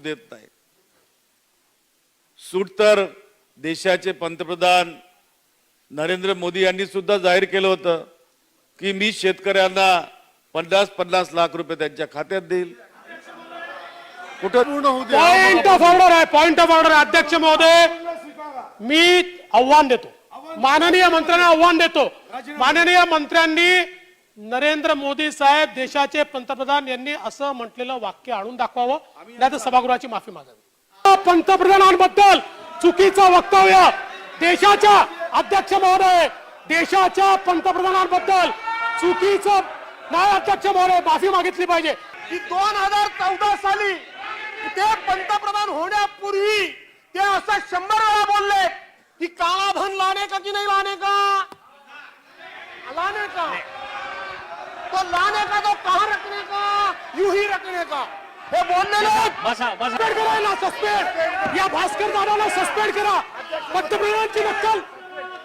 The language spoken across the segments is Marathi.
देत नाही। सूट तर देशाचे पंतप्रधान नरेंद्र मोदी यांनी सुद्धा जाहीर केलं होतं की मी शेतकऱ्यांना 50-50 लाख रुपये त्यांच्या खात्यात देईल। कुठं पूर्ण होऊ दे। पॉइंट ऑफ ऑर्डर आहे, पॉइंट ऑफ ऑर्डर आहे अध्यक्ष महोदय। मी आव्हान देतो, माननीय मंत्र्यांना आव्हान देतो, माननीय मंत्र्यांनी नरेंद्र मोदी साहेब देशाचे पंतप्रधान यांनी असं म्हटलेलं वाक्य आणून दाखवावं, नाहीतर सभागृहाची माफी मागावी। पंतप्रधानांबद्दल चुकीचं वक्तव्य देशाच्या अध्यक्ष महोदय, देशाच्या पंतप्रधानांबद्दल चुकीचं नाही अध्यक्ष महोदय, माफी मागितली पाहिजे। 2014 साली ते पंतप्रधान होण्यापूर्वी ते असं 100 वेळा बोलले कि काला धन लाने का कि नहीं लाने का, लाने का तो लाने का, तो कहां रखने का, यूं ही रखने का, हे बोललेले। सस्पेंड करायला, सस्पेंड या भास्कर दादाला सस्पेंड करा।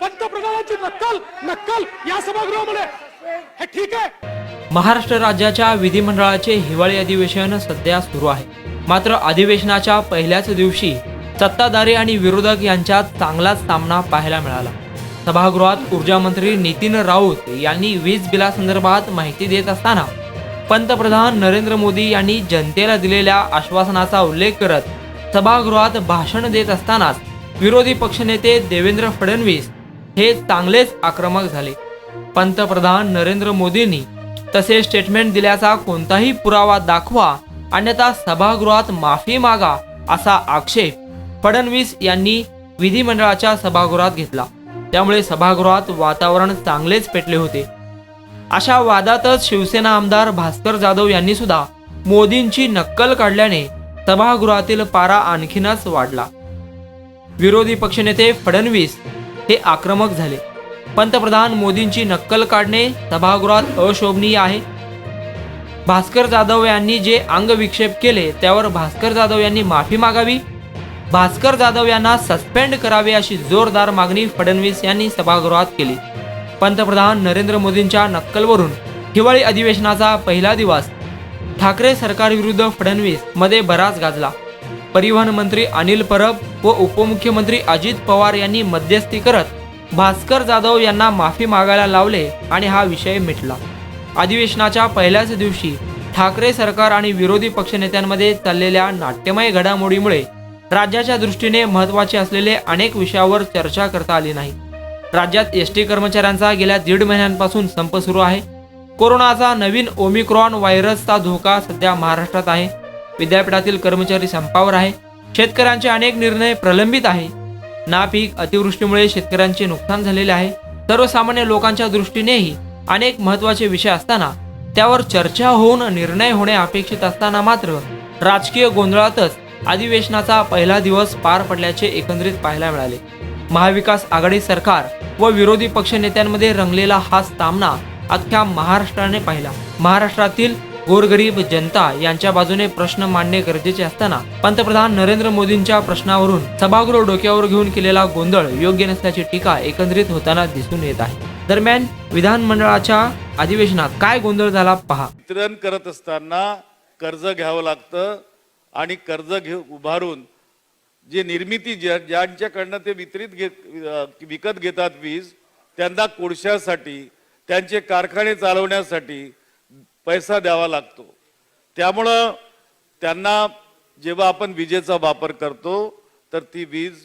पंतप्रधानांची नक्कल या सभागृहामध्ये हे ठीक आहे। महाराष्ट्र राज्याच्या विधिमंडळाचे हिवाळी अधिवेशन सध्या सुरू आहे। मात्र अधिवेशनाच्या पहिल्याच दिवशी सत्ताधारी आणि विरोधक यांच्यात चांगलाच सामना पाहायला मिळाला। सभागृहात ऊर्जा मंत्री नितीन राऊत यांनी वीज बिलासंदर्भात माहिती देत असताना पंतप्रधान नरेंद्र मोदी यांनी जनतेला दिलेल्या आश्वासनाचा उल्लेख करत सभागृहात भाषण देत असतानाच विरोधी पक्षनेते देवेंद्र फडणवीस हे चांगलेच आक्रमक झाले। पंतप्रधान नरेंद्र मोदींनी तसे स्टेटमेंट दिल्याचा कोणताही पुरावा दाखवा, अन्यथा सभागृहात माफी मागा असा आक्षेप फडणवीस यांनी विधिमंडळाच्या सभागृहात घेतला। त्यामुळे सभागृहात वातावरण चांगलेच पेटले होते। अशा वादातच शिवसेना आमदार भास्कर जाधव यांनी सुद्धा मोदींची नक्कल काढल्याने सभागृहातील पारा आणखीनच वाढला। विरोधी पक्षनेते फडणवीस हे आक्रमक झाले। पंतप्रधान मोदींची नक्कल काढणे सभागृहात अशोभनीय आहे। भास्कर जाधव यांनी जे अंगविक्षेप केले त्यावर भास्कर जाधव यांनी माफी मागावी, भास्कर जाधव यांना सस्पेंड करावे अशी जोरदार मागणी फडणवीस यांनी सभागृहात केली। पंतप्रधान नरेंद्र मोदींच्या नक्कलवरून हिवाळी अधिवेशनाचा पहिला दिवस ठाकरे सरकारविरुद्ध फडणवीस मध्ये बराच गाजला। परिवहन मंत्री अनिल परब व उपमुख्यमंत्री अजित पवार यांनी मध्यस्थी करत भास्कर जाधव यांना माफी मागायला लावले आणि हा विषय मिटला। अधिवेशनाच्या पहिल्याच दिवशी ठाकरे सरकार आणि विरोधी पक्षनेत्यांमध्ये चाललेल्या नाट्यमय घडामोडीमुळे राज्याच्या दृष्टीने महत्त्वाचे असलेले अनेक विषयावर चर्चा करता आली नाही। राज्यात एसटी कर्मचाऱ्यांचा गेल्या 1.5 महिन्यांपासून संप सुरू आहे। कोरोनाचा नवीन ओमिक्रॉन व्हायरसचा धोका सध्या महाराष्ट्रात आहे। विद्यापीठातील कर्मचारी संपावर आहे। शेतकऱ्यांचे अनेक निर्णय प्रलंबित आहे। नापीक अतिवृष्टीमुळे शेतकऱ्यांचे नुकसान झालेले आहे। सर्वसामान्य लोकांच्या दृष्टीनेही अनेक महत्त्वाचे विषय असताना त्यावर चर्चा होऊन निर्णय होणे अपेक्षित असताना मात्र राजकीय गोंधळातच अधिवेशनाचा पहिला दिवस पार पडल्याचे एकंदरीत पाहायला मिळाले। महाविकास आघाडी सरकार व विरोधी पक्ष नेत्यांमध्ये रंगलेला हा सामना अख्ख्या महाराष्ट्राने पाहिला। महाराष्ट्रातील गोरगरीब जनता यांच्या बाजूने प्रश्न मांडणे गरजेचे असताना पंतप्रधान नरेंद्र मोदींच्या प्रश्नावरून सभागृह डोक्यावर घेऊन केलेला गोंधळ योग्य नसल्याची टीका एकंदरीत होताना दिसून येत आहे। दरम्यान विधानमंडळाच्या अधिवेशनात काय गोंधळ झाला पहा। वितरण करत असताना कर्ज घ्यावं लागतं आणि कर्ज उभारून जे निर्मिती ज्यांच्याकडनं ते विकत घेतात वीज, त्यांना कोळशासाठी त्यांचे कारखाने चालवण्यासाठी पैसा द्यावा लागतो। त्यामुळं त्यांना जेव्हा आपण विजेचा वापर करतो तर ती वीज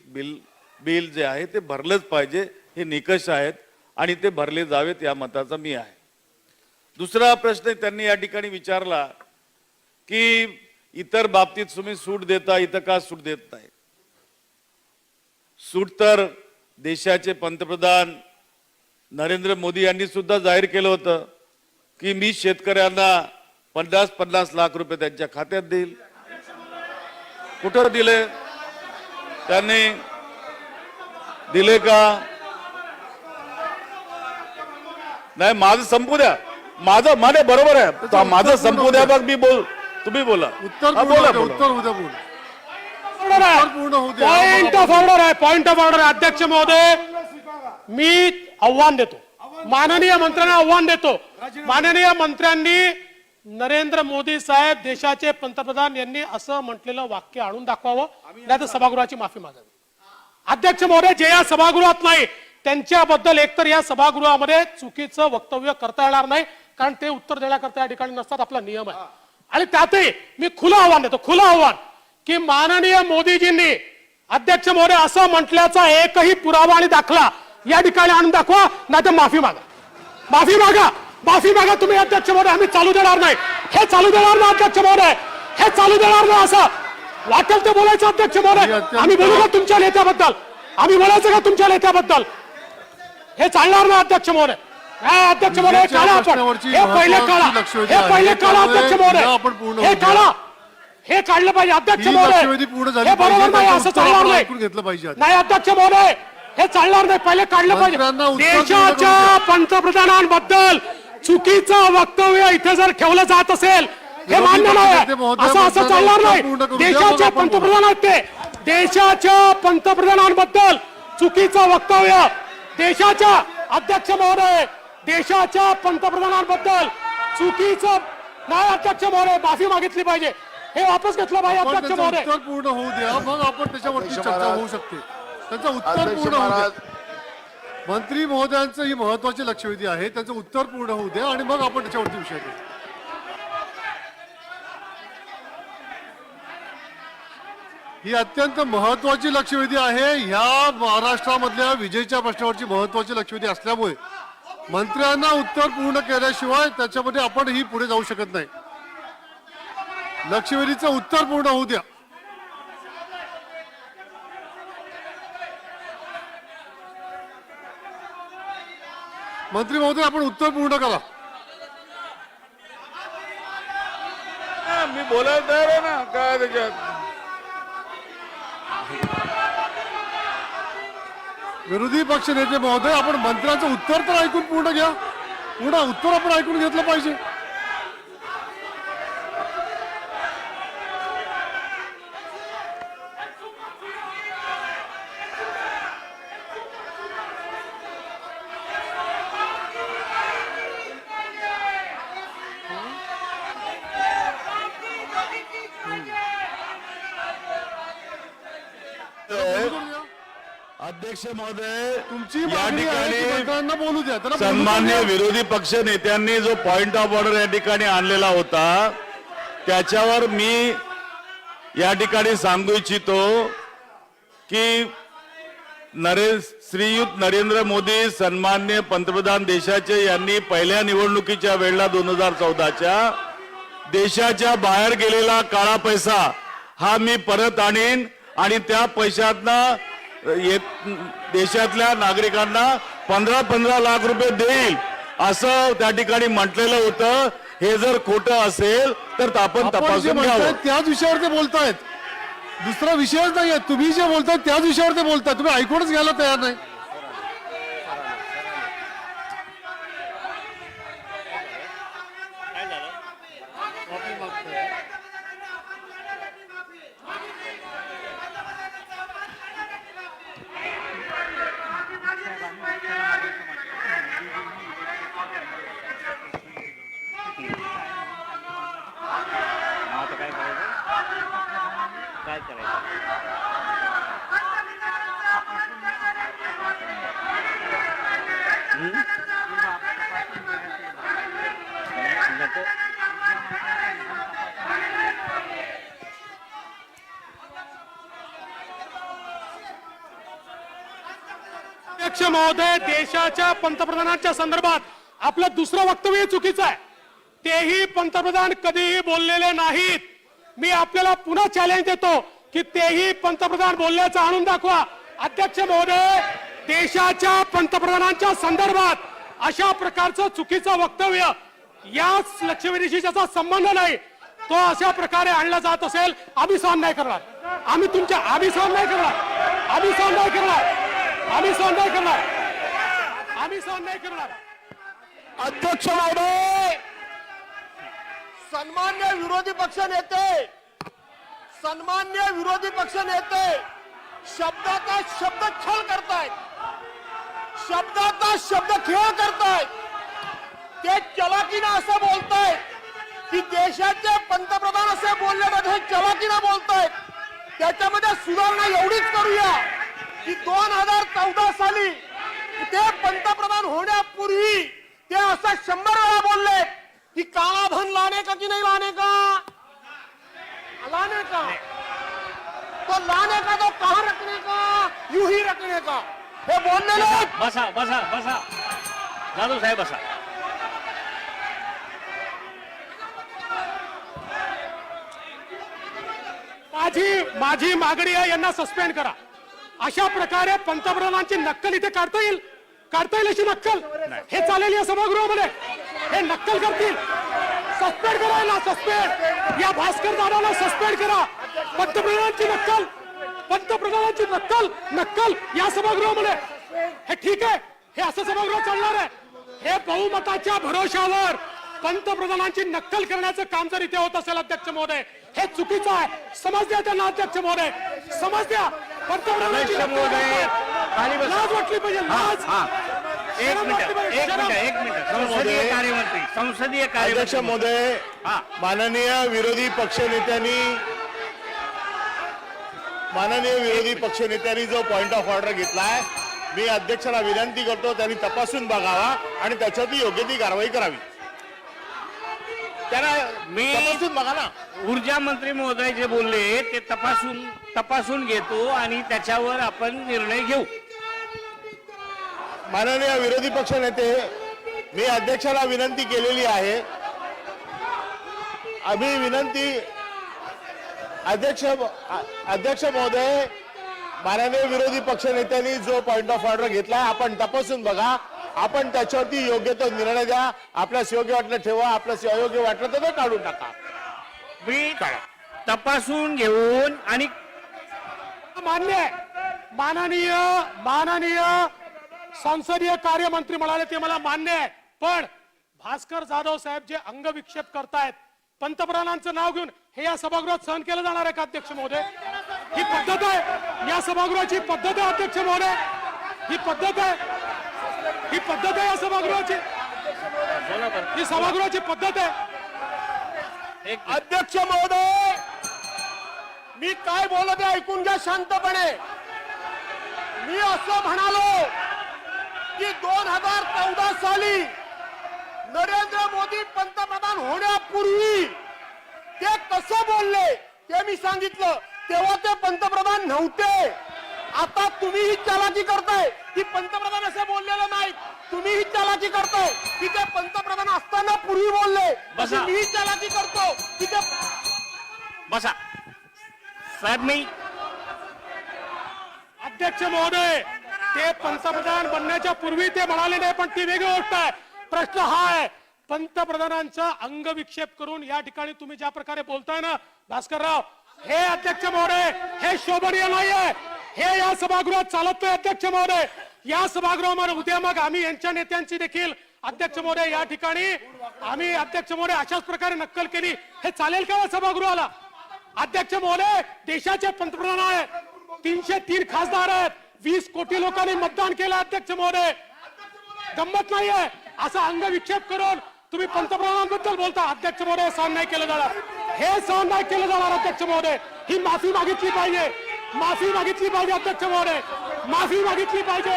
बिल जे आहे ते भरलंच पाहिजे, हे निकष आहेत आणि ते भरले जावेत या मताचा मी आहे। दुसरा प्रश्न त्यांनी या ठिकाणी विचारला की इतर बाबतीत तुम्ही सूट देता, इथं का सूट देत नाही। सूट तर देशाचे पंतप्रधान नरेंद्र मोदी यांनी सुद्धा जाहीर केलं होतं की मी शेतकऱ्यांना 50-50 लाख रुपये त्यांच्या खात्यात देईल। कुठं दिले त्यांनी, दिले का नाही? माझं संपू द्या, माझं बरोबर आहे, माझं संपू द्या, मग मी तुम्ही बोला। उत्तर उद्या बोल। पॉइंट ऑफ ऑर्डर आहे, पॉइंट ऑफ ऑर्डर आहे अध्यक्ष महोदय। मी आव्हान देतो, माननीय मंत्र्यांना आव्हान देतो, माननीय मंत्र्यांनी नरेंद्र मोदी साहेब देशाचे पंतप्रधान यांनी असं म्हटलेलं वाक्य आणून दाखवावं, नाही तर सभागृहाची माफी मागावी. अध्यक्ष महोदय, जे या सभागृहात नाही त्यांच्याबद्दल एकतर या सभागृहामध्ये चुकीचं वक्तव्य करता येणार नाही, कारण ते उत्तर देण्याकरता या ठिकाणी नसतात, आपला नियम आहे. आणि त्यातही मी खुलं आव्हान देतो, खुलं आव्हान की माननीय मोदीजींनी अध्यक्ष महोदय असं म्हटल्याचा एकही पुरावा आणि दाखला या ठिकाणी आणून दाखवा, नाही तर माफी मागा. माफी मागा, माफी मागा तुम्ही अध्यक्ष महोदय. आम्ही चालू देणार नाही, हे चालू देणार नाही अध्यक्ष महोदय, हे चालू देणार नाही. असं वाटेल ते बोलायचं अध्यक्ष महोदय. आम्ही बोलू का तुमच्या नेत्याबद्दल, आम्ही बोलायचं का तुमच्या नेत्याबद्दल? हे चालणार नाही अध्यक्ष महोदय. अध्यक्ष महोदय काढा आपण, हे पहिले काढा, हे पहिले काढा अध्यक्ष महोदय, हे काढा, हे काढलं पाहिजे अध्यक्ष महोदय. हे बरोबर नाही, असं चालणार नाही. नाही अध्यक्ष महोदय, हे चालणार नाही, पहिले काढलं पाहिजे. देशाच्या पंतप्रधानांबद्दल चुकीचं वक्तव्य इथे जर ठेवलं जात असेल हे मान्य नाही, असं चालणार नाही. देशाचे पंतप्रधान आहेत ते, देशाच्या पंतप्रधानांबद्दल चुकीचं वक्तव्य, देशाच्या अध्यक्ष महोदय, देशाच्या पंतप्रधानांबद्दल चुकीचं नाही अध्यक्ष महोदय. माफी मागितली पाहिजे, हे वापस घेतलं पाहिजे अध्यक्ष महोदय. उत्तर पूर्ण होऊ द्या, मग आपण त्याच्यावरती चर्चा होऊ शकते. त्यांचं उत्तर पूर्ण होऊ द्या. मंत्री महोदयांचं ही महत्वाची लक्षवेधी आहे, त्यांचं उत्तर पूर्ण होऊ द्या आणि मग आपण त्याच्यावरती विषय घेऊ. ही अत्यंत महत्वाची लक्षवेधी आहे. ह्या महाराष्ट्रामधल्या विजेच्या प्रश्नावरची महत्वाची लक्षवेधी असल्यामुळे मंत्र्यांना उत्तर पूर्ण केल्याशिवाय त्याच्यामध्ये आपण ही पुढे जाऊ शकत नाही. लक्षवेधीचं उत्तर पूर्ण होऊ द्या. मंत्री महोदय, आपण उत्तर पूर्ण करा. मी बोलायला तयार आहे ना, काय त्याच्यात. विरोधी पक्ष नेते महोदय, आपण मंत्र्यांचं उत्तर तर ऐकून पूर्ण घ्या. पूर्ण उत्तर आपण ऐकून घेतलं पाहिजे. अध्यक्ष महोदय, तुमची या मागणी आहे की ठिकाणी मंत्र्यांना बोलू द्या. त्यांना बोलू सन्मान्य द्या. विरोधी पक्ष नेत्यांनी जो पॉइंट ऑफ ऑर्डर या ठिकाणी आणलेला होता त्याच्यावर मी या ठिकाणी सांगू इच्छितो की श्रीयुत नरेंद्र मोदी सन्मान्य पंतप्रधान देशाचे यांनी पहिल्या निवडणुकीच्या वेळेला 2014च्या देशाच्या बाहेर गेलेला काळा पैसा हा मी परत आणीन आणि त्या पैशातनं देशातल्या नागरिकांना 15-15 लाख रुपये देईल असं त्या ठिकाणी म्हटलेलं होतं. हे जर खोटं असेल तर आपण आपण जे तपासून म्हणताय घ्यावं. त्याच विषयावर ते बोलतायत. दुसरा विषयच नाहीये. तुम्ही जे बोलताय त्याच विषयावर ते बोलताय. तुम्ही ऐकूनच घ्यायला तयार नाही. काय करायचं? अध्यक्ष महोदय, देशाच्या पंतप्रधानांच्या संदर्भात आपलं दुसरं वक्तव्य चुकीचं आहे. तेही पंतप्रधान कधीही बोललेले नाहीत. मी आपल्याला पुन्हा चॅलेंज देतो की तेही पंतप्रधान बोलल्याचं आणून दाखवा. अध्यक्ष महोदय, देशाच्या पंतप्रधानांच्या संदर्भात अशा प्रकारचं चुकीचं वक्तव्य याच लक्षवेधीशी ज्याचा संबंध नाही तो अशा प्रकारे आणला जात असेल, आम्ही सहन नाही करणार. आम्ही सहन नाही करणार. आम्ही सहन नाही करणार. आम्ही सहन नाही करणार. आम्ही सहन नाही करणार. अध्यक्ष महोदय, सन्मान्य विरोधी पक्ष नेते शब्दाचा शब्दछळ करतायत, शब्दाचा शब्दखेळ करतायत. ते चलाकीनं असं बोलतायत की देशाचे पंतप्रधान असे बोलण्यामध्ये चलाकीला बोलतायत, त्याच्यामध्ये सुधारणा एवढीच करूया की 2014 साली ते पंतप्रधान होण्यापूर्वी ते असं 100 वेळा बोलले कि काला धन लाने का कि नहीं लाने का, लाने का, तो लाने का तो कहां रखने का, यूं ही रखने का, हे बोललेले बसा बसा बसा जाधव साहेब बसा. माझी मागणी आहे, यांना सस्पेंड करा. अशा प्रकारे पंतप्रधानांची नक्कल इथे काढता येईल अशी नक्कल हे चालेल या सभागृहामध्ये? हे नक्कल करतील, सस्पेंड करायला, सस्पेंड या भास्कर दादाला सस्पेंड करा. पंतप्रधानांची नक्कल या सभागृहामध्ये हे ठीक आहे? हे असं सभागृह चालणार आहे? हे बहुमताच्या भरोशावर पंतप्रधानांची नक्कल करण्याचं काम जर इथे होत असेल अध्यक्ष महोदय, हे चुकीचं आहे. समज द्या त्यांना अध्यक्ष महोदय, समज द्या. पंतप्रधानांची अध्यक्ष महोदय, खाली बसा. लाज वाटली पाहिजे, लाज. एक मिनिट संसदीय अध्यक्ष कार्यमंत्री महोदय, माननीय विरोधी पक्षनेत्यांनी जो पॉइंट ऑफ ऑर्डर घेतलाय, मी अध्यक्षाला विनंती करतो त्यांनी तपासून बघावा आणि त्याच्यावरती योग्य ती कारवाई करावी. त्यांना मी तपासून बघा ना. ऊर्जा मंत्री महोदय जे बोलले ते तपासून घेतो आणि त्याच्यावर आपण निर्णय घेऊ. माननीय विरोधी पक्षनेते, मी अध्यक्षाला विनंती केलेली आहे. आम्ही विनंती अध्यक्ष महोदय, माननीय विरोधी पक्षनेत्यांनी जो पॉइंट ऑफ ऑर्डर घेतलाय आपण तपासून बघा, आपण त्याच्यावरती योग्य तो निर्णय द्या. आपल्यास योग्य वाटलं ठेवा, आपल्यास अयोग्य वाटलं तर ते काढून टाका. मी तपासून घेऊन आणि मान्य आहे. माननीय संसदीय कार्यमंत्री म्हणाले ते मला मान्य आहे, पण भास्कर जाधव साहेब जे अंगविक्षेप करतायत पंतप्रधानांचं नाव घेऊन, हे या सभागृहात सहन केलं जाणार आहे का अध्यक्ष महोदय? ही पद्धत आहे या सभागृहाची, पद्धत आहे अध्यक्ष महोदय, ही पद्धत आहे या सभागृहाची, ही सभागृहाची पद्धत आहे. अध्यक्ष महोदय, मी काय बोलत आहे ऐकून घ्या शांतपणे. मी असं म्हणालो की 2014 साली नरेंद्र मोदी पंतप्रधान होण्यापूर्वी ते कसं बोलले ते मी सांगितलं. तेव्हा ते पंतप्रधान नव्हते. आता तुम्ही ही चालाकी करताय की पंतप्रधान असं बोललेलं नाही, तुम्ही ही चालाकी करताय की ते पंतप्रधान असताना पूर्वी बोलले. बसा. मी ही चालाकी करतो की ते बसा साहेब. मी अध्यक्ष महोदय, ते पंतप्रधान बनण्याच्या पूर्वी ते म्हणाले नाही, पण ती वेगळी गोष्ट आहे. प्रश्न हा आहे, पंतप्रधानांचा अंगविक्षेप करून या ठिकाणी तुम्ही ज्या प्रकारे बोलताय ना भास्करराव, हे अध्यक्ष महोदय हे शोभनीय नाही आहे. हे या सभागृहात चालत नाही अध्यक्ष महोदय. या सभागृहामध्ये उद्या मग आम्ही यांच्या नेत्यांची देखील अध्यक्ष महोदय या ठिकाणी आम्ही अध्यक्ष महोदय अशाच प्रकारे नक्कल केली, हे चालेल का या सभागृहाला? अध्यक्ष महोदय, देशाचे पंतप्रधान आहेत, 303 खासदार आहेत, 20 कोटी लोकांनी मतदान केलं अध्यक्ष महोदय. गंमत नाही आहे असं अंगविक्षेप करून तुम्ही पंतप्रधानांबद्दल बोलता. अध्यक्ष महोदय, सहन नाही केलं जाणार, हे सहन नाही केलं जाणार अध्यक्ष महोदय. ही माफी मागितली पाहिजे अध्यक्ष महोदय, माफी मागितली पाहिजे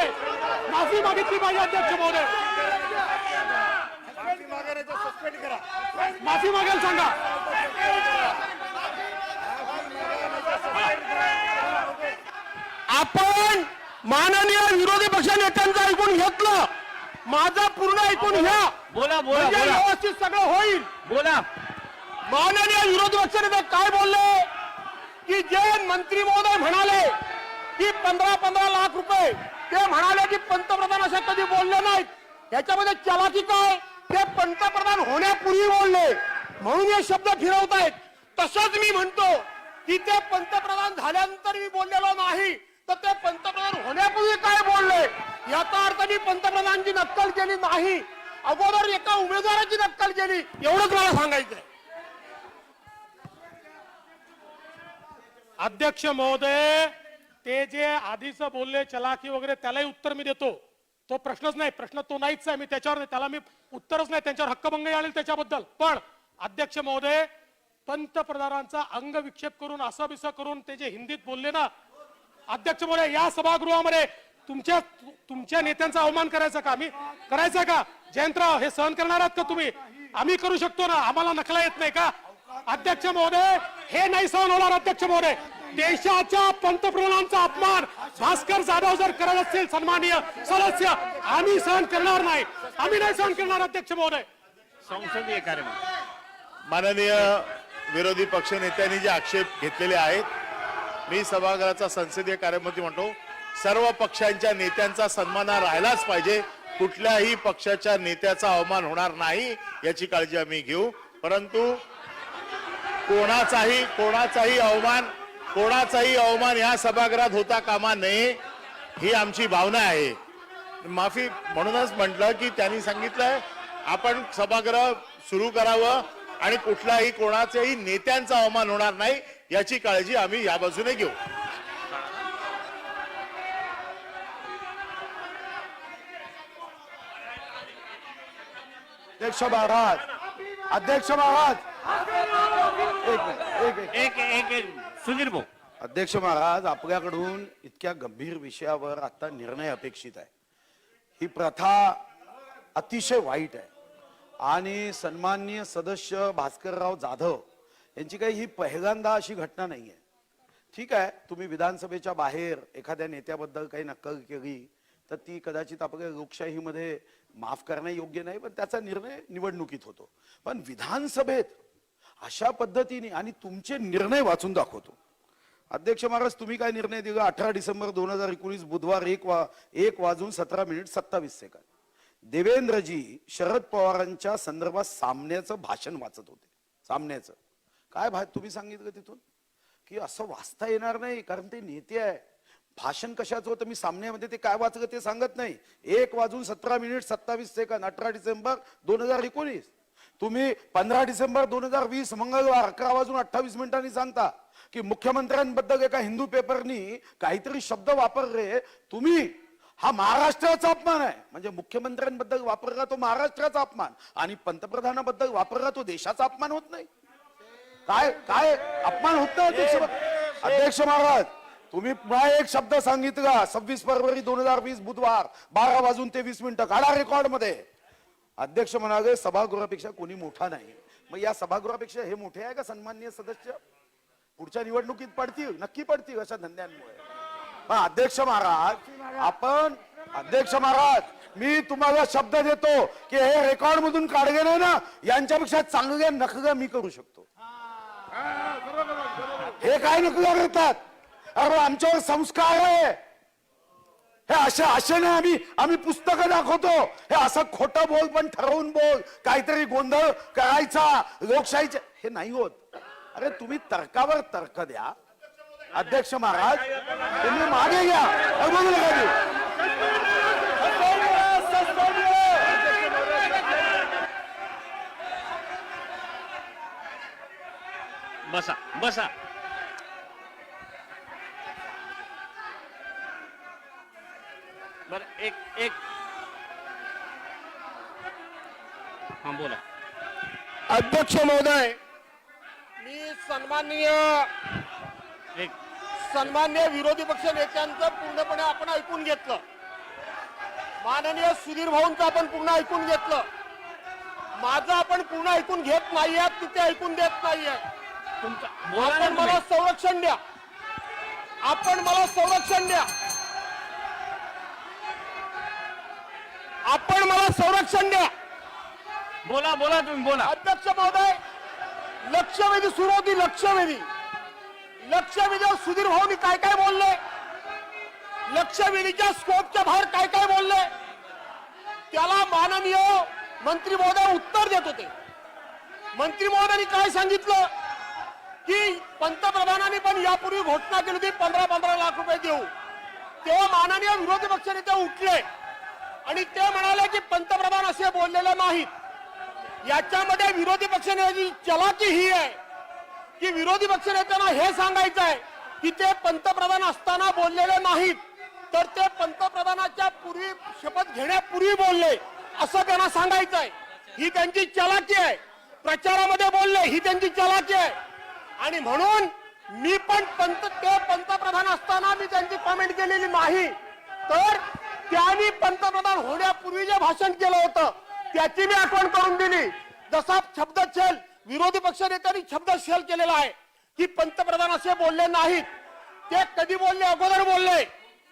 अध्यक्ष महोदय. माफी मागेल सांगा. आपण माननीय विरोधी पक्ष नेत्यांचं ऐकून घेतलं, माझं पूर्ण ऐकून घ्या. बोला म्हणजे व्यवस्थित सगळं होईल. बोला. माननीय विरोधी पक्ष नेते काय बोलले की जे मंत्री महोदय म्हणाले की 15 लाख रुपये, ते म्हणाले की पंतप्रधान असे कधी बोलले नाहीत. याच्यामध्ये चलाकी काय, ते पंतप्रधान होण्यापूर्वी बोलले म्हणून हे शब्द फिरवतायत. तसंच मी म्हणतो की ते पंतप्रधान झाल्यानंतर मी बोललेलो नाही, तर ते पंतप्रधान होण्यापूर्वी काय बोलले याचा अर्थ मी पंतप्रधानांची नक्कल केली नाही, अगोदर एका उमेदवाराची नक्कल केली, एवढंच मला सांगायचंय. अध्यक्ष महोदय, ते जे आधीच बोलले चलाकी वगैरे त्यालाही उत्तर मी देतो. तो प्रश्नच नाही, प्रश्न तो नाहीच आहे. मी त्याच्यावर त्याला मी उत्तरच नाही, त्यांच्यावर हक्कभंग आलेल त्याच्याबद्दल. पण अध्यक्ष महोदय, पंतप्रधानांचा अंगविक्षेप करून असं बिसं करून ते जे हिंदीत बोलले ना, अध्यक्ष महोदय, या सभागृहामध्ये तुमच्या नेत्यांचा अवमान करायचा का? आम्ही करायचा का? जयंतराव, हे सहन करणार आहात का तुम्ही? आम्ही करू शकतो ना, आम्हाला नकला येत नाही का? अध्यक्ष महोदय, हे नाही सहन होणार. अध्यक्ष महोदय, देशाच्या पंतप्रधानांचा अपमान भास्कर जाधव जर करत असतील सन्माननीय सदस्य, आम्ही सहन करणार नाही. आम्ही नाही सहन करणार. अध्यक्ष महोदय, संसदीय कार्यमंत्री माननीय विरोधी पक्षनेत्यांनी जे आक्षेप घेतलेले आहेत, मी सभागृहाचा संसदीय कार्यमंत्री म्हणतो, सर्व पक्षांच्या नेत्यांचा सन्मान हा राहिलाच पाहिजे. कुठल्याही पक्षाच्या नेत्याचा अवमान होणार नाही याची काळजी आम्ही घेऊ. परंतु कोणाचाही अवमान या सभागृहात होता कामा नये ही आमची भावना आहे. माफी म्हणूनच म्हटलं की त्यांनी सांगितलंय आपण सभागृह सुरू करावं आणि कोणाच्याही नेत्यांचा अवमान होणार नाही याची काळजी आम्ही या बाजूने घेऊ. अध्यक्ष महाराज, अध्यक्ष महाराज, एक सुधीर भाऊ, अध्यक्ष महाराज, आपल्याकडून इतक्या गंभीर विषयावर आता निर्णय अपेक्षित आहे. ही प्रथा अतिशय वाईट आहे आणि सन्माननीय सदस्य भास्करराव जाधव यांची काही ही पहिल्यांदा अशी घटना नाहीये. ठीक आहे, तुम्ही विधानसभेच्या बाहेर एखाद्या नेत्याबद्दल काही नक्कल केली तर ती कदाचित आपल्या लोकशाहीमध्ये माफ करणं योग्य नाही, पण त्याचा निर्णय निवडणुकीत होतो. पण विधानसभेत अशा पद्धतीने, आणि तुमचे निर्णय वाचून दाखवतो अध्यक्ष महाराज, तुम्ही काय निर्णय दिला? 18 डिसेंबर 2019 बुधवार 1:17:27 देवेंद्रजी शरद पवारांच्या संदर्भात सामन्याचं भाषण वाचत होते. सामन्याचं काय तुम्ही सांगितलं तिथून की असं वाचता येणार नाही कारण ते नेते आहे. भाषण कशाचं होतं मी सामन्यामध्ये ते काय वाचलं ते सांगत नाही. 1:17:27 18 डिसेंबर 2019. तुम्ही 15 डिसेंबर 2020 मंगळवार 11:28 सांगता की मुख्यमंत्र्यांबद्दल एका हिंदू पेपरनी काहीतरी शब्द वापरले. तुम्ही हा महाराष्ट्राचा अपमान आहे. म्हणजे मुख्यमंत्र्यांबद्दल वापरला तो महाराष्ट्राचा अपमान आणि पंतप्रधानाबद्दल वापरला तो देशाचा अपमान होत नाही. काय काय अपमान होत नाही अध्यक्ष महाराज? तुम्ही पुन्हा एक शब्द सांगितला 26 फरवरी 2020 बुधवार 12:23 काढा रेकॉर्ड मध्ये. अध्यक्ष म्हणाले सभागृहापेक्षा कोणी मोठा नाही. मग या सभागृहापेक्षा हे मोठे आहे का सन्माननीय सदस्य? पुढच्या निवडणुकीत पडतील, नक्की पडतील अशा धंद्यांमुळे. अध्यक्ष महाराज, मी तुम्हाला शब्द देतो की हे रेकॉर्ड मधून काढले नाही ना, यांच्यापेक्षा चांगले नकल्या मी करू शकतो. हे काय नकल्या करतात? अरे आमच्यावर संस्कार आहे. हे असे नाही आम्ही पुस्तकं दाखवतो. हे असं खोटं बोल पण ठरवून बोल, काहीतरी गोंधळ करायचा लोकशाहीचे, हे नाही होत. अरे तुम्ही तर्कावर तर्क द्या. अध्यक्ष महाराज, तुम्ही मागे घ्या. बसा बसा. बरं, एक हा बोला. अध्यक्ष महोदय, मी सन्माननीय विरोधी पक्ष नेत्यांचं पूर्णपणे आपण ऐकून घेतलं. माननीय सुधीर भाऊंचं आपण पूर्ण ऐकून घेतलं. माझं आपण पूर्ण ऐकून घेत नाहीये, तिथे ऐकून देत नाहीये. आपण मला संरक्षण द्या. आपण मला संरक्षण द्या. आपण मला संरक्षण द्या. बोला बोला तुम्ही बोला. अध्यक्ष महोदय, लक्षवेधी सुरू होती. लक्षवेधीवर सुधीर भाऊनी काय काय बोलले, लक्षवेधीच्या स्कोपच्या बाहेर काय काय बोलले, त्याला माननीय मंत्री महोदय उत्तर देत होते. मंत्री महोदयांनी काय सांगितलं की पंतप्रधानांनी पण यापूर्वी घोषणा केली होती 15 लाख रुपये देऊ. तेव्हा माननीय विरोधी पक्षनेते उठले आणि ते म्हणाले की पंतप्रधान असे बोललेले नाहीत. याच्यामध्ये विरोधी पक्षनेत्याची चलाकी ही आहे की विरोधी पक्षनेत्यांना हे सांगायचं आहे की ते पंतप्रधान असताना बोललेले नाहीत, तर ते पंतप्रधानाच्या पूर्वी शपथ घेण्यापूर्वी बोलले असं त्यांना सांगायचं आहे. ही त्यांची चलाकी आहे. प्रचारामध्ये बोलले, ही त्यांची चलाकी आहे. आणि म्हणून मी पण पंतप्रधान असताना मी त्यांची कमेंट केलेली नाही. तर त्यांनी पंतप्रधान होण्यापूर्वी जे भाषण केलं होतं त्याची मी आठवण करून दिली. जसा शब्दच्छल विरोधी पक्ष नेत्यांनी शब्दच्छल केलेला आहे की पंतप्रधान असे बोलले नाहीत, ते कधी बोलले, अगोदर बोलले.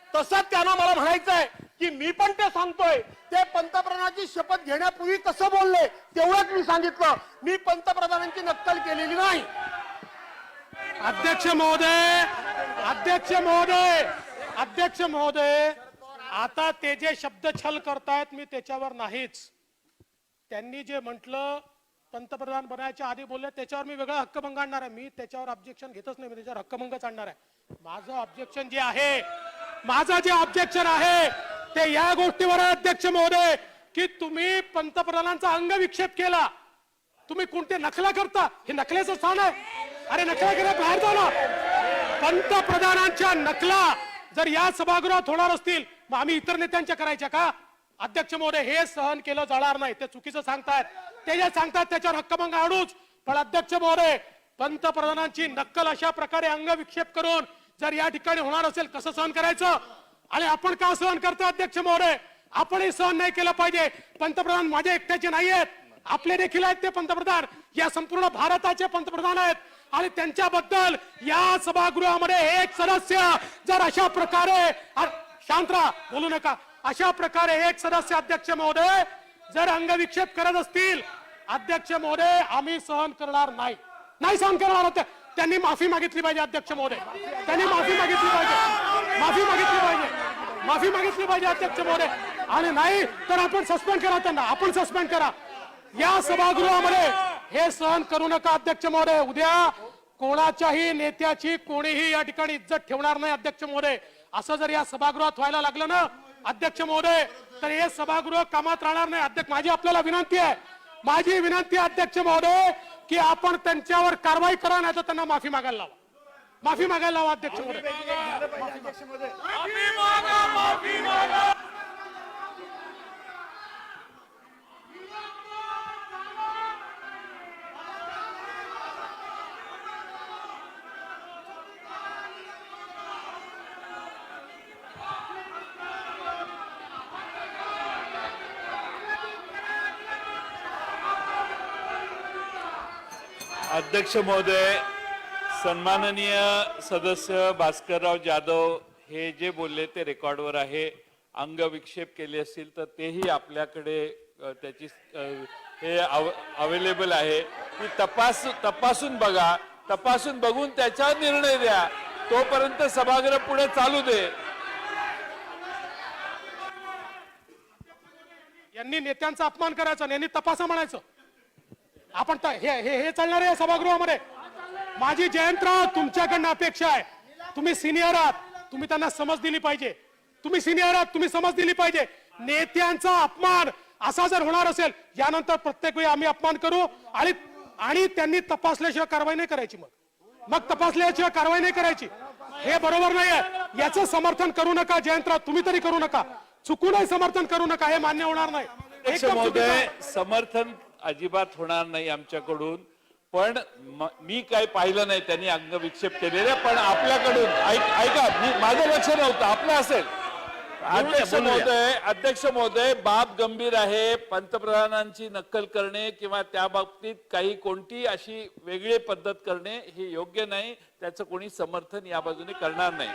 तसंच त्यांना मला म्हणायचं आहे की मी पण ते सांगतोय, ते पंतप्रधानाची शपथ घेण्यापूर्वी कसं बोलले तेवढंच मी सांगितलं. मी पंतप्रधानांची नक्कल केलेली नाही. अध्यक्ष महोदय, अध्यक्ष महोदय, अध्यक्ष महोदय, आता ते जे शब्द छल करतायत मी त्याच्यावर नाहीच. त्यांनी जे म्हटलं पंतप्रधान बनायच्या आधी बोलले त्याच्यावर मी वेगळा हक्कभंग आणणार आहे. मी त्याच्यावर ऑब्जेक्शन घेतच नाही, मी त्याच्यावर हक्कभंगच आणणार आहे. माझं ऑब्जेक्शन जे आहे, माझं जे ऑब्जेक्शन आहे ते या गोष्टीवर आहे अध्यक्ष महोदय, की तुम्ही पंतप्रधानांचा अंगविक्षेप केला. तुम्ही कोणते नखला करता, हे नखल्याचं स्थान आहे. अरे नखला केला बाहेर जाऊ ना. पंतप्रधानांच्या नकला जर या सभागृहात होणार असतील मग आम्ही इतर नेत्यांच्या करायच्या का? अध्यक्ष महोदय, हे सहन केलं जाणार नाही. ते चुकीचं सांगतायत, ते जे सांगतात त्याच्यावर हक्कभंग आणूच. पण अध्यक्ष महोदय, पंतप्रधानांची नक्कल अशा प्रकारे अंगविक्षेप करून जर या ठिकाणी होणार असेल कसं सहन करायचं? आणि आपण का सहन करतो अध्यक्ष महोदय? आपणही सहन नाही केलं पाहिजे. पंतप्रधान माझ्या एकट्याचे नाही आहेत, आपले देखील आहेत ते पंतप्रधान, या संपूर्ण भारताचे पंतप्रधान आहेत. आणि त्यांच्याबद्दल या सभागृहामध्ये एक सदस्य जर अशा प्रकारे, शांत राहा, बोलू नका, अशा प्रकारे एक सदस्य अध्यक्ष महोदय जर अंगविक्षेप करत असतील, अध्यक्ष महोदय आम्ही सहन करणार नाही, नाही सहन करणार होते. त्यांनी माफी मागितली पाहिजे अध्यक्ष महोदय, त्यांनी माफी मागितली पाहिजे, माफी मागितली पाहिजे, माफी मागितली पाहिजे अध्यक्ष महोदय. आणि नाही तर आपण सस्पेंड करा त्यांना, आपण सस्पेंड करा. या सभागृहामध्ये हे सहन करू नका अध्यक्ष महोदय. उद्या कोणाच्याही नेत्याची कोणीही या ठिकाणी इज्जत ठेवणार नाही अध्यक्ष महोदय. असं जर या सभागृहात व्हायला लागलं ना अध्यक्ष महोदय तर हे सभागृह कामात राहणार नाही. अध्यक्ष, माझी आपल्याला विनंती आहे, माझी विनंती आहे अध्यक्ष महोदय की आपण त्यांच्यावर कारवाई करा, नाही तर त्यांना माफी मागायला लावा, माफी मागायला लावा अध्यक्ष महोदय. अध्यक्ष महोदय, सन्माननीय सदस्य भास्करराव जाधव हे जे बोलले ते रेकॉर्डवर आहे. अंगविक्षेप केले असतील तर तेही आपल्याकडे त्याची हे अवेलेबल आहे की तपासून बघा, तपासून बघून त्याच्यावर निर्णय द्या. तोपर्यंत सभागृह पुढे चालू दे. यांनी नेत्यांचा अपमान करायचा, यांनी तपासा म्हणायचं. आपण हे चालणार आहे या सभागृहामध्ये. माझी जयंतराव तुमच्याकडनं अपेक्षा आहे, तुम्ही सिनियर आहात, तुम्ही त्यांना समज दिली पाहिजे. तुम्ही सिनियर आहात, तुम्ही समज दिली पाहिजे. नेत्यांचा अपमान असा जर होणार असेल, यानंतर प्रत्येक वेळी आम्ही अपमान करू आणि त्यांनी तपासल्याशिवाय कारवाई नाही करायची. मग तपासल्याशिवाय कारवाई नाही करायची, हे बरोबर नाही आहे. याचं समर्थन करू नका जयंतराव, तुम्ही तरी करू नका, चुकूनही समर्थन करू नका, हे मान्य होणार नाही. अध्यक्ष महोदय, समर्थन अजिबात होणार नाही आमच्याकडून. पण मी काय पाहिलं नाही त्यांनी अंगविक्षेप केलेले. पण आपल्याकडून ऐका, माझं लक्ष नव्हतं, आपलं असेल. अध्यक्ष महोदय, बाब गंभीर आहे. पंतप्रधानांची नक्कल करणे किंवा त्या बाबतीत काही कोणती अशी वेगळी पद्धत करणे हे योग्य नाही. त्याचं कोणी समर्थन या बाजूने करणार नाही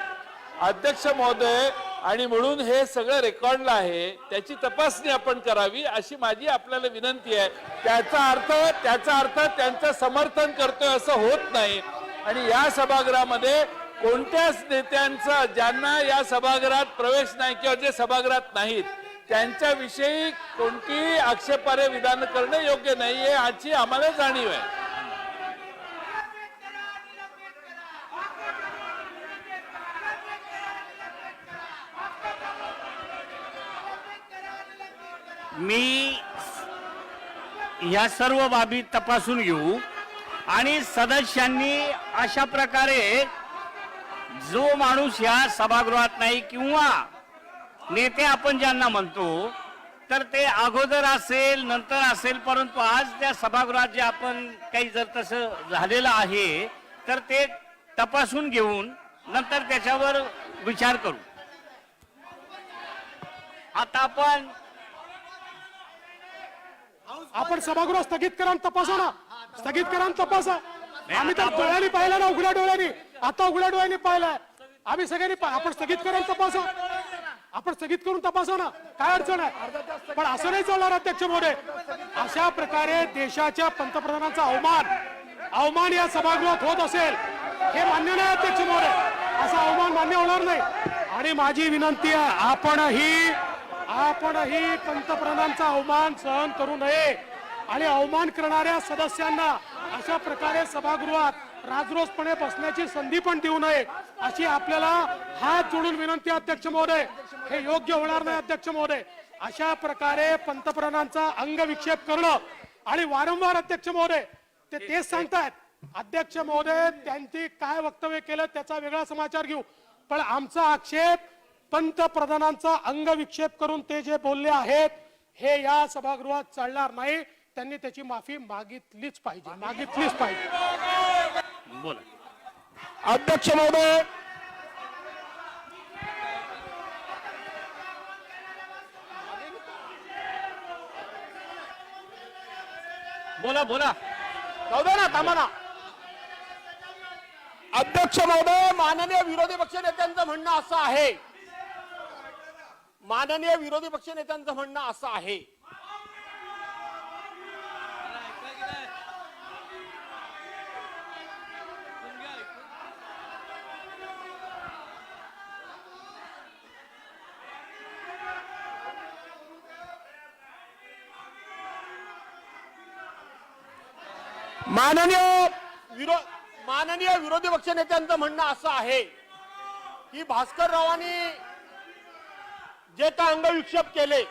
अध्यक्ष महोदय. आणि म्हणून हे सगळं रेकॉर्डला आहे, त्याची तपासणी आपण करावी अशी माझी आपल्याला विनंती आहे. त्याचा अर्थ त्यांचं समर्थन करतोय असं होत नाही. आणि या सभागृहामध्ये कोणत्याच नेत्यांचा ज्यांना या सभागृहात प्रवेश नाही किंवा जे सभागृहात नाहीत त्यांच्याविषयी कोणतीही आक्षेपार्ह विधान करणे योग्य नाहीये, याची आम्हाला जाणीव आहे. मी ह्या सर्व बाबी तपासून घेऊ आणि सदस्यांनी अशा प्रकारे जो माणूस या सभागृहात नाही किंवा नेते आपण ज्यांना म्हणतो तर ते अगोदर असेल नंतर असेल, परंतु आज त्या सभागृहात जे आपण काही जर तसं झालेलं आहे तर ते तपासून घेऊन नंतर त्याच्यावर विचार करू. आता आपण सभागृह स्थगित करा आणि तपासा ना, स्थगित करा आणि तपासा. आम्ही तर डोळ्यांनी पाहिलं ना, उघड्या डोळ्यांनी, आता उघड्या डोळ्यांनी पाहिलंय आम्ही सगळ्यांनी. आपण स्थगित करा आणि तपासा, आपण स्थगित करून तपासा ना, काय अडचण आहे. पण असं नाही चालणार अध्यक्ष महोदय. अशा प्रकारे देशाच्या पंतप्रधानांचा अवमान या सभागृहात होत असेल हे मान्य नाही अध्यक्ष महोदय. असा अवमान मान्य होणार नाही. आणि माझी विनंती आहे, आपणही पंतप्रधानांचा अवमान सहन करू नये आणि अवमान करणाऱ्या सदस्यांना अशा प्रकारे सभागृहात राजरोसपणे बसण्याची संधी पण देऊ नये अशी आपल्याला हात जोडून विनंती आहे अध्यक्ष महोदय. हे योग्य होणार नाही अध्यक्ष महोदय. अशा प्रकारे पंतप्रधानांचा अंगविक्षेप करणं आणि वारंवार अध्यक्ष महोदय तेच सांगतायत. अध्यक्ष महोदय त्यांनी काय वक्तव्य केलं त्याचा वेगळा समाचार घेऊ, पण आमचा आक्षेप पंतप्रधानांचा अंगविक्षेप करून ते जे बोलले आहेत हे या सभागृहात चालणार नाही. त्यांनी त्याची माफी मागितलीच पाहिजे, मागितलीच पाहिजे. बोला. अध्यक्ष महोदय, बोला. जाऊ दे ना, थांबा ना. अध्यक्ष महोदय, माननीय विरोधी पक्ष नेत्यांचं म्हणणं असं आहे, माननीय विरोधी पक्ष नेत्यांचं म्हणणं असं आहे माननीय विरोधी पक्ष नेत्यांचं म्हणणं असं आहे की भास्कररावांनी जे काय अंगविक्षेप केले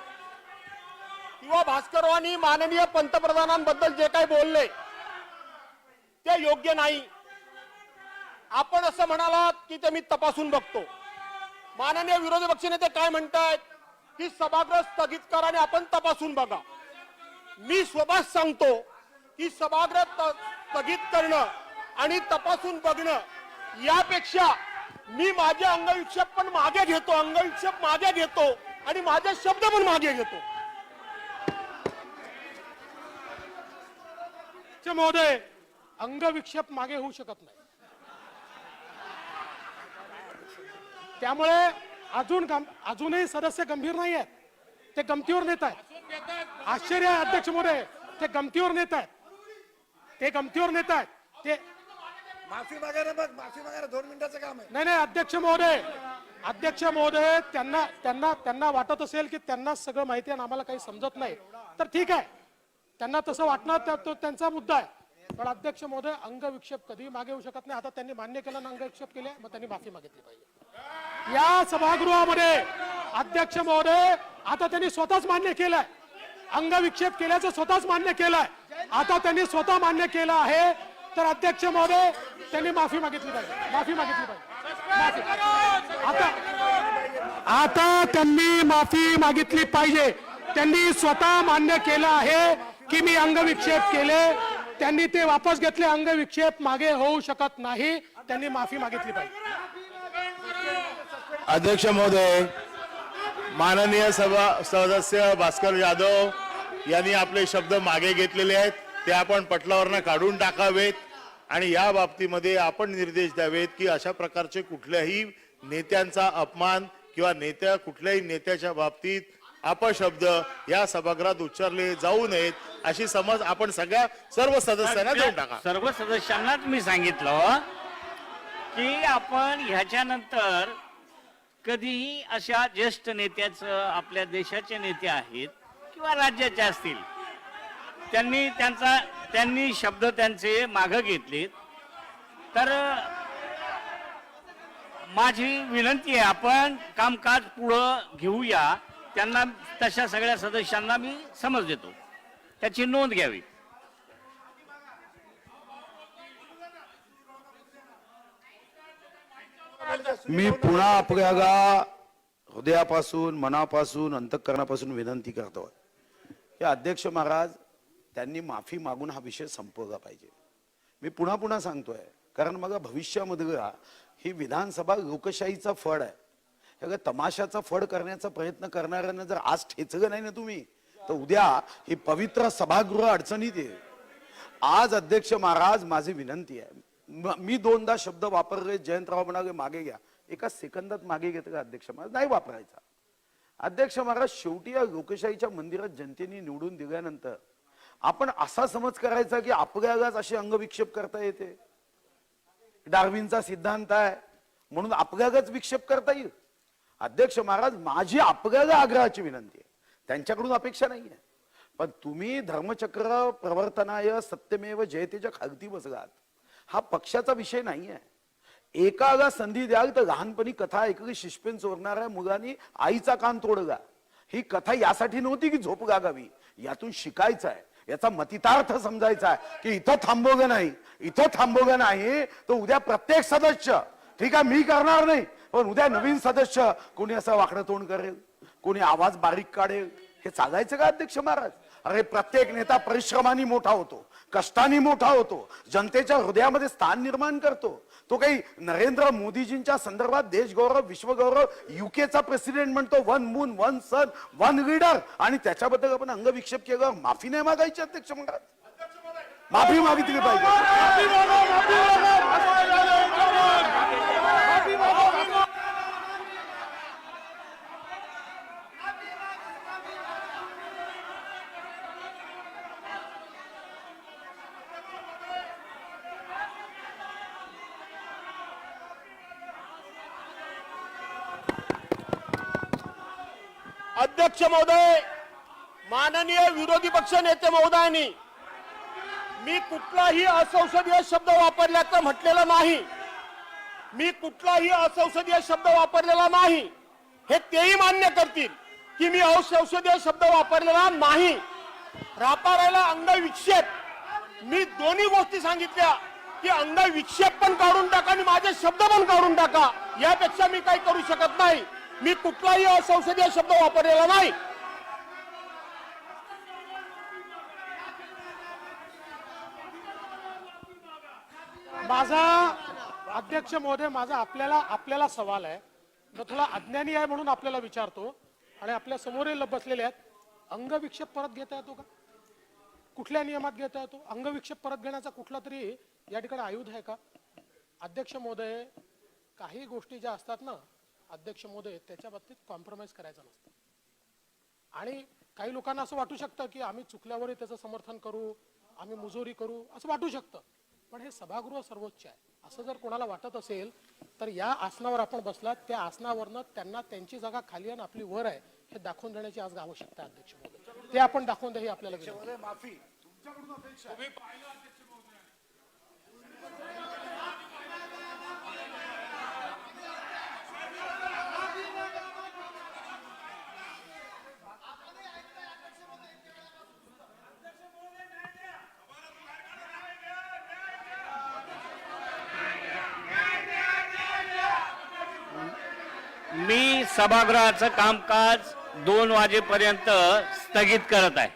किंवा भास्कररावांनी माननीय पंतप्रधानांबद्दल जे काही बोलले ते योग्य नाही. आपण असं म्हणालात की ते मी तपासून बघतो. माननीय विरोधी पक्ष नेते काय म्हणतायत की सभागृह स्थगित करा आणि आपण तपासून बघा. मी स्वतः सांगतो की सभागृह स्थगित करणं आणि तपासून बघणं यापेक्षा मी माझे अंगविक्षेप पण मागे घेतो, अंगविक्षेप मागे घेतो आणि माझे शब्द पण मागे घेतो. महोदय, अंगविक्षेप मागे होऊ शकत नाही. त्यामुळे अजूनही सदस्य गंभीर नाही आहेत, ते गमतीवर नेत आहेत. आश्चर्य आहे अध्यक्ष महोदय, ते गमतीवर नेत आहेत, ते गमतीवर नेत आहेत. ते माफी मागायला बघ, माफी मागायला 2 मिनिटाचं काम आहे. नाही अध्यक्ष महोदय त्यांना वाटत असेल की त्यांना सगळं माहिती आहे आणि आम्हाला काही समजत नाही, तर ठीक आहे, त्यांना तसं वाटणार तो त्यांचा मुद्दा आहे. पण अध्यक्ष महोदय, अंगविक्षेप कधी मागे होऊ शकत नाही. आता त्यांनी मान्य केलं ना अंगविक्षेप केले, मग त्यांनी माफी मागितली पाहिजे. या सभागृहामध्ये अध्यक्ष महोदय आता त्यांनी स्वतःच मान्य केलंय, अंगविक्षेप केल्याचं स्वतःच मान्य केलंय. आता त्यांनी स्वतः मान्य केलं आहे, तर अध्यक्ष महोदय त्यांनी माफी मागितली पाहिजे, माफी मागितली पाहिजे. आता त्यांनी माफी मागितली पाहिजे. त्यांनी स्वतः मान्य केलं आहे की मी अंगविक्षेप केले, त्यांनी ते वापस घेतले. अंगविक्षेप मागे होऊ शकत नाही, त्यांनी माफी मागितली पाहिजे. अध्यक्ष महोदय, माननीय सदस्य भास्कर जाधव यांनी आपले शब्द मागे घेतलेले आहेत, ते आपण पटलावरनं काढून टाकावेत आणि या बाबतीमध्ये आपण निर्देश द्यावेत की अशा प्रकारचे कुठल्याही नेत्यांचा अपमान किंवा कुठल्याही नेत्याच्या बाबतीत अपशब्द या सभागृहात उच्चारले जाऊ नयेत अशी समज आपण सर्व सदस्यांना देऊन टाका. सर्व सदस्यांनाच मी सांगितलं की आपण ह्याच्यानंतर कधीही अशा ज्येष्ठ नेत्याचं, आपल्या देशाचे नेते आहेत किंवा राज्याचे असतील, त्यांनी शब्द त्यांचे मागे घेतलेत, तर माझी विनंती आहे आपण कामकाज पुढं घेऊया. त्यांना तशा सगळ्या सदस्यांना मी समज देतो, त्याची नोंद घ्यावी. मी पुन्हा आपल्याला हृदयापासून, मनापासून, अंतःकरणापासून विनंती करतो की अध्यक्ष महाराज त्यांनी माफी मागून हा विषय संपवला पाहिजे. मी पुन्हा पुन्हा सांगतोय, कारण मग भविष्यामध्ये ही विधानसभा लोकशाहीचा फड आहे. हे तमाशाचा फड करण्याचा प्रयत्न करणाऱ्यांना जर आज ठेचलं नाही ना तुम्ही, तर उद्या ही पवित्र सभागृह अडचणीत येईल. आज अध्यक्ष महाराज माझी विनंती आहे, मी दोनदा शब्द वापरले, जयंतराव म्हणाले मागे घ्या, एका सेकंदात मागे घेतलं का अध्यक्ष महाराज? नाही वापरायचा. अध्यक्ष महाराज, शेवटी या लोकशाहीच्या मंदिरात जनतेने निवडून दिल्यानंतर आपण असा समज करायचा की आपल्यालाच असे अंगविक्षेप करता येते, डार्विनचा सिद्धांत आहे म्हणून आपल्यालाच विक्षेप करता येईल. अध्यक्ष महाराज, माझी आपल्याला आग्रहाची विनंती आहे, त्यांच्याकडून अपेक्षा नाही आहे, पण तुम्ही धर्मचक्र प्रवर्तनाय सत्यमेव जयतेच्या खालती बसलात. हा पक्षाचा विषय नाही आहे. एकाला संधी द्याल तर लहानपणी कथा ऐकली, शिशपेन चोरणाऱ्या मुलांनी आईचा कान तोडला. ही कथा यासाठी नव्हती की झोप गागावी, यातून शिकायचं आहे, याचा मतितार्थ समजायचा आहे की इथं थांबवलं नाही, इथं थांबवलं नाही तर उद्या प्रत्येक सदस्य, ठीक आहे मी करणार नाही, पण उद्या नवीन सदस्य कोणी असं वाकडं तोंड करेल, कोणी आवाज बारीक काढेल, हे चालायचं का अध्यक्ष महाराज? अरे प्रत्येक नेता परिश्रमाने मोठा होतो, कष्टाने मोठा होतो, जनतेच्या हृदयामध्ये स्थान निर्माण करतो. तो काही नरेंद्र मोदीजींच्या संदर्भात देशगौरव, विश्वगौरव, युकेचा प्रेसिडेंट म्हणतो, वन मून, वन सन, वन लीडर, आणि त्याच्याबद्दल आपण अंगविक्षेप केला. माफी नाही मागायची अध्यक्ष महाराज, माफी मागितली पाहिजे. अध्यक्ष महोदय, माननीय विरोधी पक्ष नेते महोदयांनी मी कुठलाही असंसदीय शब्द वापरल्याचं म्हटलेलं नाही. मी कुठलाही असंसदीय शब्द वापरलेला नाही. हे तेही मान्य करतील की मी असंसदीय शब्द वापरलेला नाही. रापारायला अंगविक्षेप, मी दोन्ही गोष्टी सांगितल्या की अंगविक्षेप पण काढून टाका आणि माझे शब्द पण काढून टाका. यापेक्षा मी काही करू शकत नाही. मी कुठलाही असंसदीय शब्द वापरलेला नाही. माझा अध्यक्ष महोदय, माझा आपल्याला सवाल आहे, मी थोडा अज्ञानी आहे म्हणून आपल्याला विचारतो, आणि आपल्या समोरील बसलेले आहेत, अंगविक्षेप परत घेता येतो का? कुठल्या नियमात घेता येतो? अंगविक्षेप परत घेण्याचा कुठला तरी या ठिकाणी आयुध आहे का? अध्यक्ष महोदय, काही गोष्टी ज्या असतात ना अध्यक्ष महोदय, त्याच्या बाबतीत कॉम्प्रोमाइज करायचं नसतं. आणि काही लोकांना असं वाटू शकतं की आम्ही चुकल्यावरही त्याचं समर्थन करू, आम्ही मुजोरी करू, असं वाटू शकतं. पण हे सभागृह सर्वोच्च आहे, असं जर कोणाला वाटत असेल तर या आसनावर आपण बसलात, त्या आसनावरनं त्यांना त्यांची जागा खाली आणि आपली वर आहे हे दाखवून देण्याची आज आवश्यकता आहे अध्यक्ष महोदय. ते आपण दाखवून द्या ही आपल्याला विनंती आहे. माफी तुमच्याकडून अपेक्षा आहे. मी सभागृहाचं कामकाज 2 वाजेपर्यंत स्थगित करत आहे.